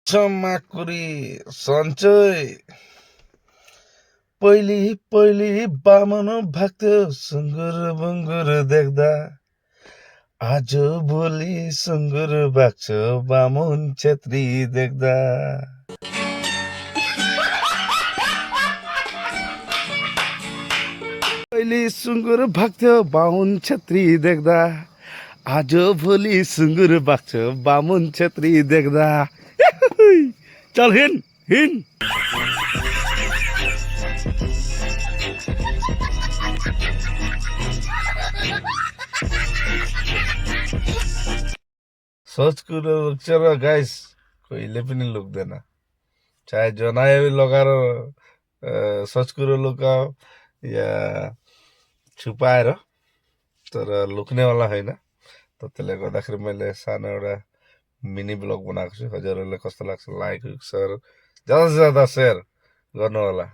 माकुरी सन्चै पहिले पहिले बामन भाग्थ्यो सुँगुर बुङ्गुर देख्दा आज भोलि सुँगुर भाग्छ बामुन छेत्री देख्दा पहिले सुँगुर भाग्थ्यो बामुन छेत्री देख्दा आज भोलि सुँगुर भाग्छ बामुन छेत्री देख्दा चल हिँड हिँड सोच कुरो लुक्छ र गाइस कहिले पनि लुक्दैन चाहे जनाए लगाएर सोच कुरो लुकाओ या छुपाएर तर लुक्नेवाला होइन त त्यसले गर्दाखेरि मैले सानो एउटा मिनी ब्लग बनाएको छु हजुरहरूलाई कस्तो लाग्छ लाइक शेयर ज्यादा से ज्यादा शेयर गर्नु होला